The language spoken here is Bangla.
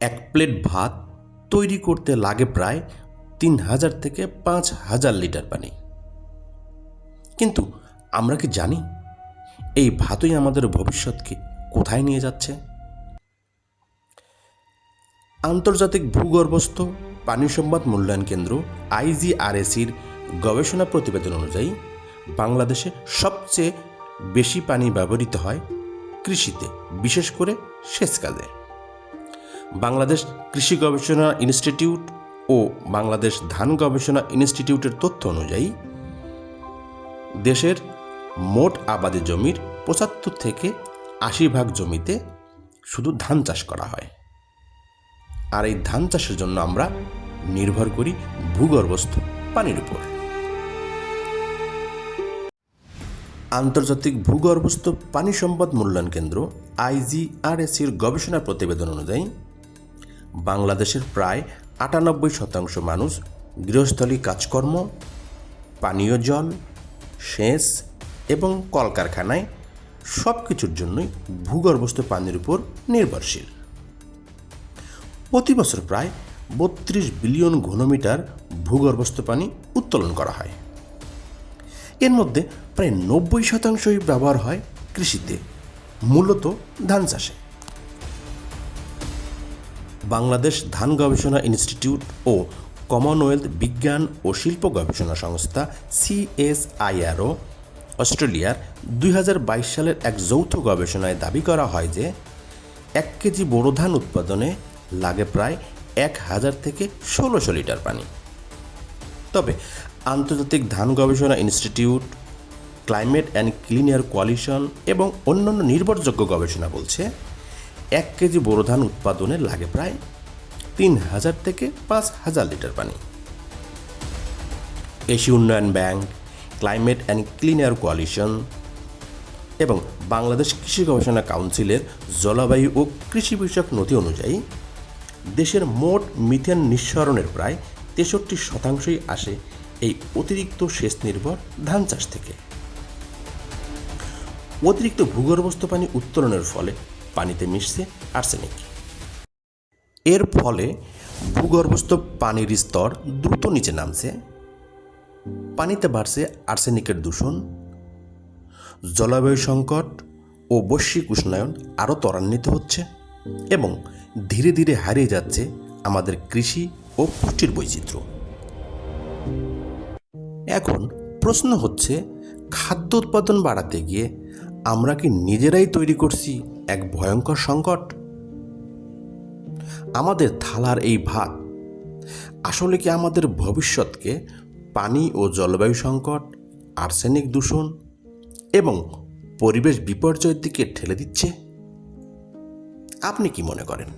এক প্লেট ভাত তৈরি করতে লাগে প্রায় 3000 থেকে 5000 লিটার পানি। কিন্তু আমরা কি জানি এই ভাতই আমাদের ভবিষ্যৎকে কোথায় নিয়ে যাচ্ছে? আন্তর্জাতিক ভূগর্ভস্থ পানি সম্পদ মূল্যায়ন কেন্দ্র IGRACর গবেষণা প্রতিবেদন অনুযায়ী বাংলাদেশে সবচেয়ে বেশি পানি ব্যবহৃত হয় কৃষিতে, বিশেষ করে সেচ কাজে। বাংলাদেশ কৃষি গবেষণা ইনস্টিটিউট ও বাংলাদেশ ধান গবেষণা ইনস্টিটিউটের তথ্য অনুযায়ী দেশের মোট আবাদি জমির 75 থেকে 80% জমিতে শুধু ধান চাষ করা হয়। আর এই ধান চাষের জন্য আমরা নির্ভর করি ভূগর্ভস্থ পানির উপর। আন্তর্জাতিক ভূগর্ভস্থ পানি সম্পদ মূল্যায়ন কেন্দ্র IGRACর গবেষণা প্রতিবেদন অনুযায়ী বাংলাদেশের প্রায় 98% মানুষ গৃহস্থলী কাজকর্ম, পানীয় জল, সেচ এবং কলকারখানায় সব কিছুর জন্যই ভূগর্ভস্থ পানির উপর নির্ভরশীল। প্রতি বছর প্রায় 32 বিলিয়ন ঘনমিটার ভূগর্ভস্থ পানি উত্তোলন করা হয়। এর মধ্যে প্রায় 90% ব্যবহার হয় কৃষিতে, মূলত ধান চাষে। বাংলাদেশ ধান গবেষণা ইনস্টিটিউট ও কমনওয়েলথ বিজ্ঞান ও শিল্প গবেষণা সংস্থা CSIRO অস্ট্রেলিয়ার 2022 সালের এক যৌথ গবেষণায় দাবি করা হয় যে 1 কেজি বোরো ধান উৎপাদনে লাগে প্রায় 1000 থেকে 1600 লিটার পানি। তবে আন্তর্জাতিক ধান গবেষণা institute, climate and clean air coalition এবং অন্যান্য নির্ভরযোগ্য গবেষণা বলছে 1 কেজি বোরো ধান উৎপাদনে লাগে প্রায় 3000 থেকে 5000 লিটার পানি। এশীয় উন্নয়ন bank, climate and clean air coalition এবং বাংলাদেশ কৃষি গবেষণা কাউন্সিলের জলবায়ু ও কৃষি বিষয়ক নথি অনুযায়ী দেশের মোট মিথেন নিঃসরণের প্রায় 63% আসে এই অতিরিক্ত সেচ নির্ভর ধান চাষ থেকে। অতিরিক্ত ভূগর্ভস্থ পানি উত্তোলনের ফলে পানিতে মিশছে আর্সেনিক। এর ফলে ভূগর্ভস্থ পানির স্তর দ্রুত নিচে নামছে, পানিতে বাড়ছে আর্সেনিকের দূষণ, জলবায়ু সংকট ও বৈশ্বিক উষ্ণায়ন আরও ত্বরান্বিত হচ্ছে এবং ধীরে ধীরে হারিয়ে যাচ্ছে আমাদের কৃষি ও পুষ্টির বৈচিত্র্য। এখন প্রশ্ন হচ্ছে, খাদ্য উৎপাদন বাড়াতে গিয়ে আমরা কি নিজেরাই তৈরি করছি এক ভয়ঙ্কর সংকট? আমাদের থালার এই ভাত আসলে কি আমাদের ভবিষ্যৎকে পানি ও জলবায়ু সংকট, আর্সেনিক দূষণ এবং পরিবেশ বিপর্যয়ের দিকে ঠেলে দিচ্ছে? আপনি কি মনে করেন?